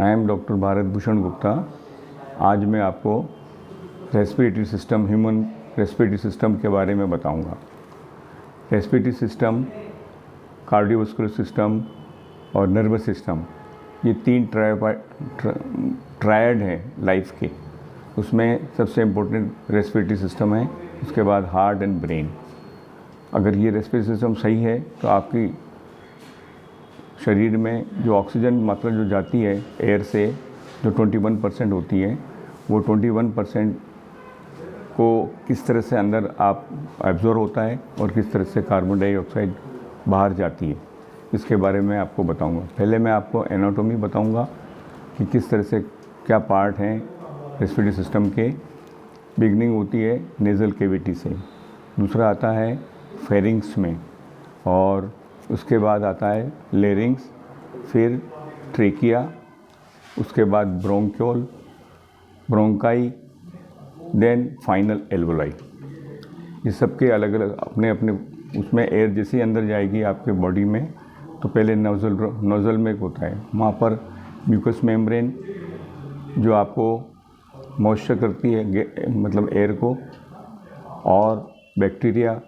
I am doctor Bharat Bhushan Gupta. आज मैं आपको respiratory system, human respiratory system के बारे में बताऊंगा। रेस्पिरेटरी सिस्टम, कार्डियोवास्कुलर सिस्टम और नर्वस सिस्टम, ये तीन ट्रायड हैं लाइफ के। उसमें सबसे इम्पोर्टेंट रेस्पिरेटरी सिस्टम है, उसके बाद हार्ट एंड ब्रेन। अगर ये रेस्पिरेटरी सिस्टम सही है तो आपकी शरीर में जो ऑक्सीजन मात्रा जो जाती है एयर से, जो 21% होती है, वो 21% को किस तरह से अंदर आप एब्जॉर्ब होता है और किस तरह से कार्बन डाइऑक्साइड बाहर जाती है, इसके बारे में आपको बताऊंगा। पहले मैं आपको एनाटॉमी बताऊंगा कि किस तरह से क्या पार्ट हैं रेस्पिरेटरी सिस्टम के। बिगनिंग होती है नेज़ल कैविटी से, दूसरा आता है फेरिंग्स में, और उसके बाद आता है लेरिंग्स, फिर ट्रेकिया, उसके बाद bronchiole, bronchi, then final alveoli. ये सब के अलग अलग अपने अपने उसमें एयर जैसे ही अंदर जाएगी आपके बॉडी में, तो पहले नोज़ल में होता है, वहाँ पर म्यूकस मेम्ब्रेन जो आपको मॉइस्चर करती है, मतलब एयर को, और बैक्टीरिया,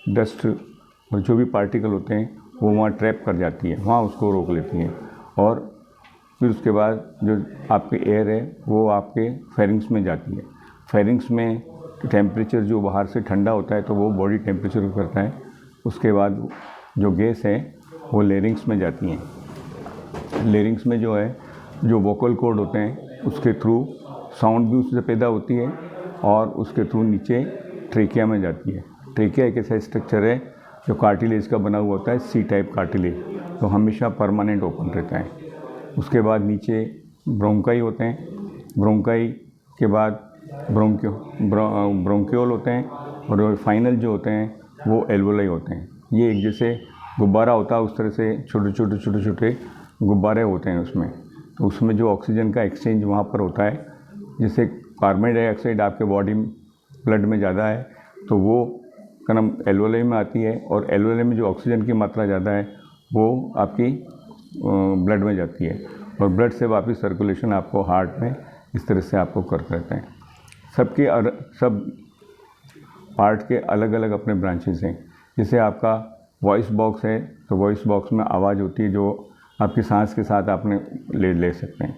डस्ट और जो भी पार्टिकल होते हैं वो वहाँ ट्रैप कर जाती है, वहाँ उसको रोक लेती है। और फिर उसके बाद जो आपके एयर है वो आपके फेरिंग्स में जाती है। फेरिंग्स में टेम्परेचर जो बाहर से ठंडा होता है तो वो बॉडी टेम्परेचर को करता है। उसके बाद जो गैस है वो लेरिंग्स में जाती हैं। लेरिंग्स में जो है, जो वोकल कॉर्ड होते हैं, उसके थ्रू साउंड भी उससे पैदा होती है, और उसके थ्रू नीचे ट्रेकिया में जाती है। ट्रेकिया एक ऐसा स्ट्रक्चर है जो कार्टिलेज का बना हुआ होता है, सी टाइप कार्टिलेज, तो हमेशा परमानेंट ओपन रहता है। उसके बाद नीचे ब्रोंकाई होते हैं, ब्रोंकाई के बाद ब्रोंक्योल होते हैं, और फाइनल जो होते हैं वो एल्वोलाई होते हैं। ये एक जैसे गुब्बारा होता है, उस तरह से छोटे छोटे गुब्बारे होते हैं उसमें। तो उसमें जो ऑक्सीजन का एक्सचेंज वहाँ पर होता है, जैसे कार्बन डाइऑक्साइड आपके बॉडी ब्लड में ज़्यादा है तो वो कदम एल्वोलाई में आती है, और एल्वोलाई में जो ऑक्सीजन की मात्रा ज़्यादा है वो आपकी ब्लड में जाती है, और ब्लड से वापस सर्कुलेशन आपको हार्ट में इस तरह से आपको करते रहते हैं। सब पार्ट के अलग अलग अपने ब्रांचेस हैं। जैसे आपका वॉइस बॉक्स है, तो वॉइस बॉक्स में आवाज़ होती है जो आपकी सांस के साथ आपने ले सकते हैं।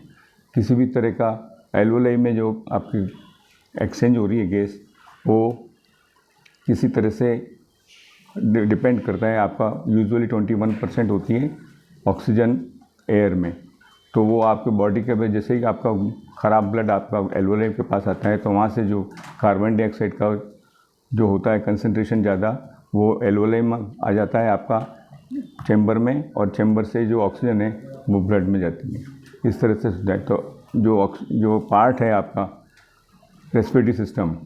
किसी भी तरह का एल्वोलाई में जो आपकी एक्सचेंज हो रही है गैस, वो किसी तरह से डिपेंड करता है। आपका यूजुअली 21% होती है ऑक्सीजन एयर में, तो वो आपके बॉडी के जैसे ही आपका ख़राब ब्लड आपका एल्वोलाई के पास आता है, तो वहाँ से जो कार्बन डाइऑक्साइड का जो होता है कंसंट्रेशन ज़्यादा, वो एल्वोलाई में आ जाता है आपका चैम्बर में, और चैम्बर से जो ऑक्सीजन है वो ब्लड में जाती है। इस तरह से तो जो पार्ट है आपका रेस्पिरेटरी सिस्टम,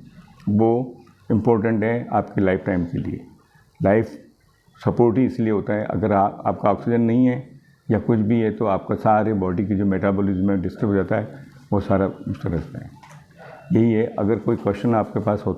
वो इम्पोर्टेंट है आपकी लाइफ टाइम के लिए। लाइफ सपोर्ट ही इसलिए होता है, अगर आपका ऑक्सीजन नहीं है या कुछ भी है तो आपका सारे बॉडी की जो मेटाबॉलिज्म है डिस्टर्ब हो जाता है, वो सारा डिस्टर्ब रहता है। यही है। अगर कोई क्वेश्चन आपके पास होता